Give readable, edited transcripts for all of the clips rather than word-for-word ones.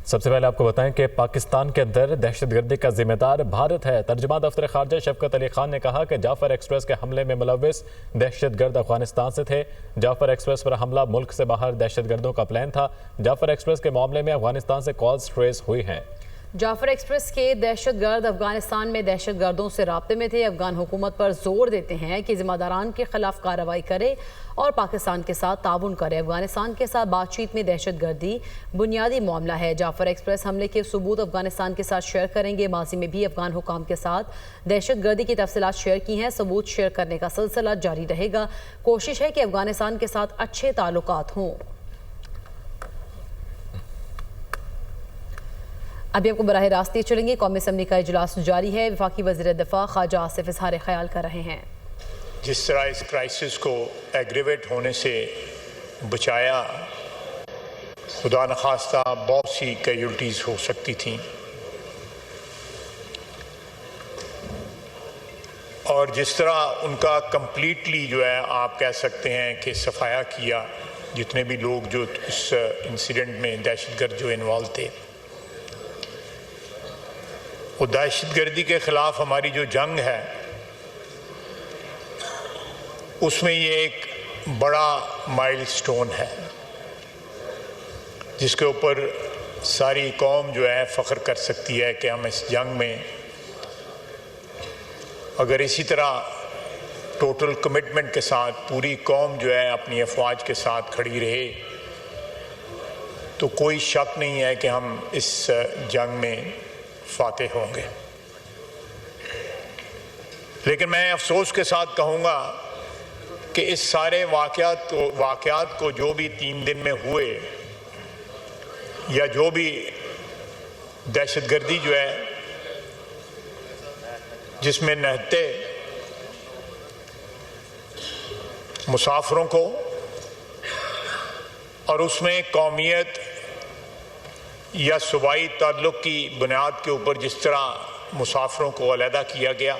सबसे पहले आपको बताएं कि पाकिस्तान के अंदर दहशतगर्दी का जिम्मेदार भारत है। तर्जुमा दफ्तर खारजा शफकत अली खान ने कहा कि जाफर एक्सप्रेस के हमले में मुलव्विस दहशतगर्द अफगानिस्तान से थे। जाफर एक्सप्रेस पर हमला मुल्क से बाहर दहशतगर्दों का प्लान था। जाफर एक्सप्रेस के मामले में अफगानिस्तान से कॉल्स ट्रेस हुई हैं। जाफर एक्सप्रेस के दहशतगर्द अफगानिस्तान में दहशतगर्दों से राब्ते में थे। अफगान हुकूमत पर जोर देते हैं कि जिम्मेदारान के खिलाफ कार्रवाई करे और पाकिस्तान के साथ ताउन करे। अफगानिस्तान के साथ बातचीत में दहशतगर्दी बुनियादी मामला है। जाफर एक्सप्रेस हमले के सबूत अफगानिस्तान के साथ शेयर करेंगे। माजी में भी अफगान हुकाम के साथ दहशतगर्दी की तफसीलात शेयर की हैं। सबूत शेयर करने का सिलसिला जारी रहेगा। कोशिश है कि अफगानिस्तान के साथ अच्छे ताल्लुकात हों। अभी आपको बराह रास्त चलेंगे। कौमी असम्बली का इजलास जारी है। वफाकी वज़ीर दिफा ख्वाजा आसिफ इजहार ख्याल कर रहे हैं। जिस तरह इस क्राइसिस को एग्रीवेट होने से बचाया, खुदा न खास्ता बहुत सी कैजुअल्टीज़ हो सकती थी, और जिस तरह उनका कंप्लीटली जो है आप कह सकते हैं कि सफाया किया, जितने भी लोग जो इस इंसिडेंट में दहशतगर्द जो इन्वॉल्व थे, वो दहशतगर्दी के ख़िलाफ़ हमारी जो जंग है उसमें ये एक बड़ा माइलस्टोन है जिसके ऊपर सारी कौम जो है फ़ख्र कर सकती है कि हम इस जंग में अगर इसी तरह टोटल कमिटमेंट के साथ पूरी कौम जो है अपनी अफवाज के साथ खड़ी रहे तो कोई शक नहीं है कि हम इस जंग में फातेह होंगे। लेकिन मैं अफसोस के साथ कहूँगा कि इस सारे वाक़यात को जो भी 3 दिन में हुए या जो भी दहशतगर्दी जो है जिसमें नहते मुसाफिरों को और उसमें कौमियत या सूबाई ताल्लुक़ की बुनियाद के ऊपर जिस तरह मुसाफिरों को अलहदा किया गया,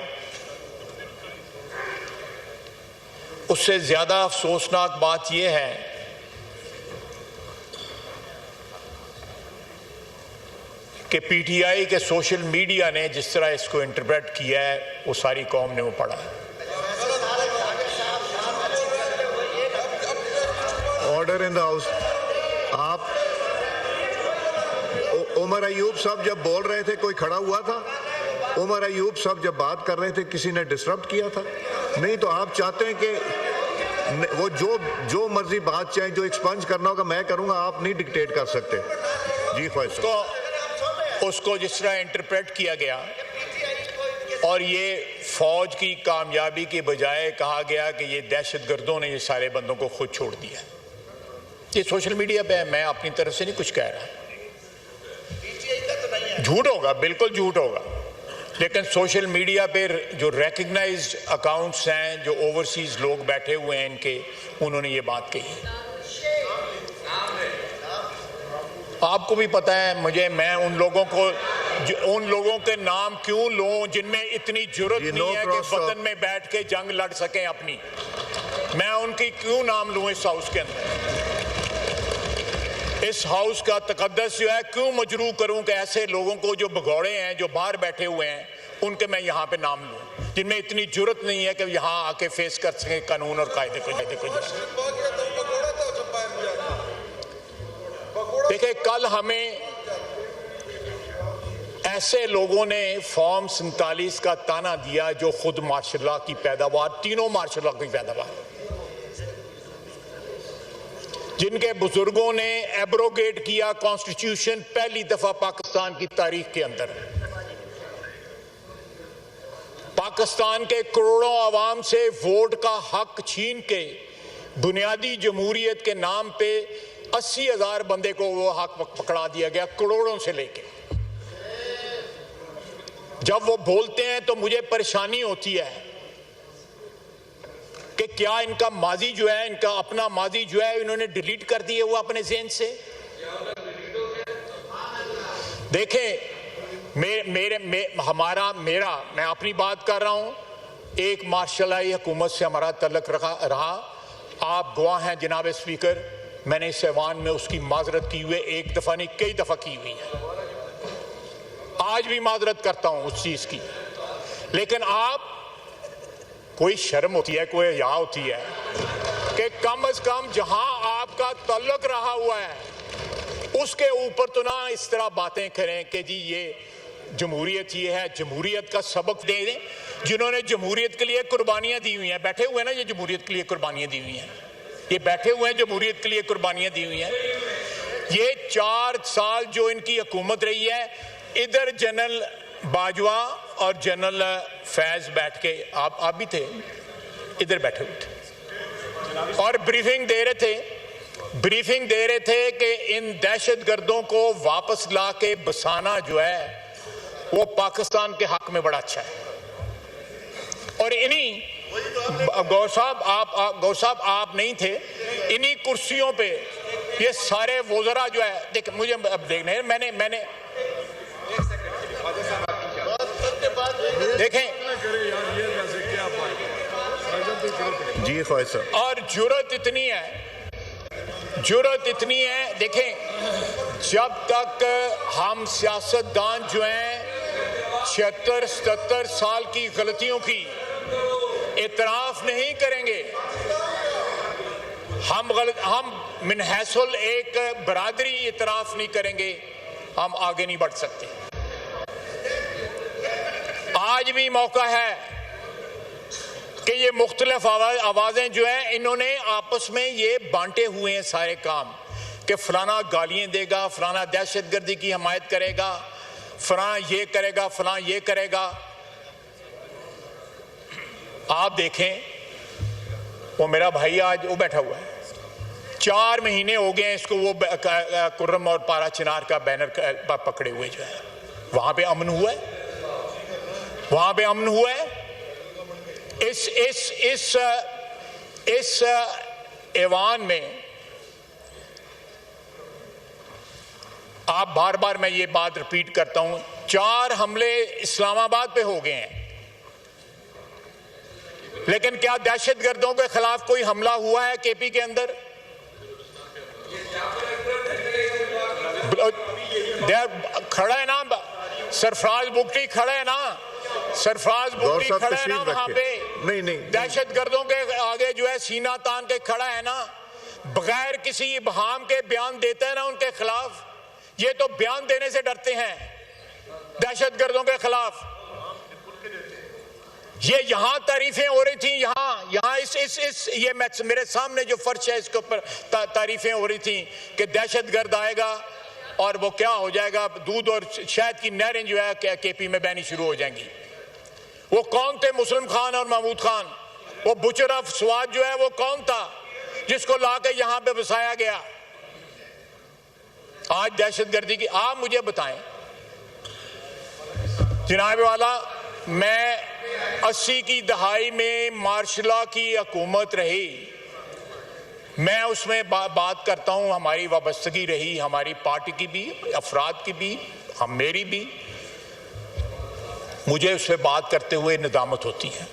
उससे ज़्यादा अफसोसनाक बात यह है कि पीटीआई के सोशल मीडिया ने जिस तरह इसको इंटरप्रेट किया है वो सारी कौम ने वो पढ़ा है। Order in the house. आप उमर अयूब साहब जब बोल रहे थे कोई खड़ा हुआ था? उमर अयूब साहब जब बात कर रहे थे किसी ने डिस्टर्ब किया था? नहीं। तो आप चाहते हैं कि वो जो मर्जी बात चाहे, जो एक्सपंज करना होगा मैं करूंगा, आप नहीं डिक्टेट कर सकते। जी ख्वाहिश। उसको जिस तरह इंटरप्रेट किया गया और ये फौज की कामयाबी के बजाय कहा गया कि ये दहशतगर्दों ने ये सारे बंदों को खुद छोड़ दिया, ये सोशल मीडिया पे है। मैं अपनी तरफ से नहीं कुछ कह रहा, झूठ होगा, बिल्कुल झूठ होगा, लेकिन सोशल मीडिया पे जो रिकग्नाइज्ड अकाउंट्स हैं, जो ओवरसीज लोग बैठे हुए हैं इनके, उन्होंने ये बात कही। आपको भी पता है, मैं उन लोगों के नाम क्यों लूं जिनमें इतनी जुर्रत नहीं है कि वतन में बैठ के जंग लड़ सकें अपनी। मैं उनकी क्यों नाम लूं इस हाउस के अंदर? इस हाउस का तकद्दस जो है क्यों मजरूह करूं कि ऐसे लोगों को जो भगौड़े हैं, जो बाहर बैठे हुए हैं, उनके मैं यहाँ पे नाम लूं जिनमें इतनी जुर्रत नहीं है कि यहाँ आके फेस कर सके कानून और कायदे को। देखिए, कल हमें ऐसे लोगों ने फॉर्म 47 का ताना दिया जो खुद मार्शल लॉ की पैदावार, तीनों मार्शल लॉ की पैदावार, जिनके बुजुर्गों ने एब्रोगेट किया कॉन्स्टिट्यूशन पहली दफा पाकिस्तान की तारीख के अंदर। पाकिस्तान के करोड़ों आवाम से वोट का हक छीन के बुनियादी जमहूरियत के नाम पे 80,000 बंदे को वो हक पकड़ा दिया गया, करोड़ों से लेके। जब वो बोलते हैं तो मुझे परेशानी होती है कि क्या इनका माजी जो है, इनका अपना माजी जो है, इन्होंने डिलीट कर दिए वो अपने ज़हन से। देखें, मैं अपनी बात कर रहा हूं। एक मार्शल आई हुकूमत से हमारा तल्लुक रहा। आप गवाह हैं जनाब स्पीकर मैंने इस ऐवान में उसकी माजरत की हुई, एक दफ़ा नहीं कई दफ़ा की हुई है। आज भी माजरत करता हूं उस चीज़ की। लेकिन आप, कोई शर्म होती है, कोई हया होती है कि कम से कम जहां आपका ताल्लुक रहा हुआ है उसके ऊपर तो ना इस तरह बातें करें कि जी ये जमहूरियत ये है, जमहूरियत का सबक दे दें। जिन्होंने जमहूरियत के लिए कुर्बानियां दी हुई हैं, बैठे हुए हैं ना, ये जमहूरियत के लिए कुर्बानियां दी हुई हैं, ये बैठे हुए हैं जमहूरियत के लिए कुर्बानियां दी हुई हैं। ये 4 साल जो इनकी हुकूमत रही है, इधर जनरल बाजवा और जनरल फैज बैठ के, आप भी थे, इधर बैठे हुए थे और ब्रीफिंग दे रहे थे कि इन दहशतगर्दों को वापस ला के बसाना जो है वो पाकिस्तान के हक में बड़ा अच्छा है। और इन्हीं गौर साहब आप नहीं थे, इन्हीं कुर्सियों पे ये सारे वज़रा जो है, देख मुझे अब देखने, मैंने देखें जी ख्वाहिश साहब। और जुर्रत इतनी है, देखें जब तक हम सियासतदान जो हैं 76-77 साल की गलतियों की इतराफ नहीं करेंगे, हम मिनहसुल एक बरादरी इतराफ नहीं करेंगे, हम आगे नहीं बढ़ सकते। आज भी मौका है कि ये मुख्तलिफ आवाजें जो हैं इन्होंने आपस में ये बांटे हुए हैं सारे काम, कि फलाना गालियां देगा, फलाना दहशतगर्दी की हमायत करेगा, फलाना ये करेगा, फलाना ये करेगा। आप देखें वो मेरा भाई आज वो बैठा हुआ है, 4 महीने हो गए हैं इसको वो कुर्रम और पारा चिनार का बैनर पकड़े हुए जो है। वहां पे अमन हुआ है, वहां पे अमन हुआ है। इस ऐवान में आप बार बार मैं ये बात रिपीट करता हूं, 4 हमले इस्लामाबाद पे हो गए हैं, लेकिन क्या दहशतगर्दों के खिलाफ कोई हमला हुआ है केपी के अंदर? खड़ा है ना सरफराज बुगटी, खड़ा है ना सरफराज बुगटी, खड़ा है ना वहां पे, नहीं दहशतगर्दों के आगे जो है सीना तान के खड़ा है ना, बगैर किसी इबहाम के बयान देता है ना उनके खिलाफ। ये तो बयान देने से डरते हैं दहशतगर्दों के खिलाफ। ये यहां तारीफें हो रही थी, यहां इस ये मेरे सामने जो फर्श है इसके ऊपर तारीफें हो रही थी कि दहशतगर्द आएगा और वो क्या हो जाएगा, दूध और शहद की नहरें जो है केपी में बहनी शुरू हो जाएंगी। वो कौन थे मुस्लिम खान और महमूद खान? वो बुचर ऑफ स्वाद जो है वो कौन था जिसको लाके यहां पे बसाया गया? आज दहशतगर्दी की आप मुझे बताएं जनाब वाला, मैं 80 की दहाई में मार्शला की हुकूमत रही, मैं उसमें बात करता हूं, हमारी वाबस्तगी रही, हमारी पार्टी की भी, अफराद की भी, मेरी भी, मुझे उससे बात करते हुए निदामत होती है।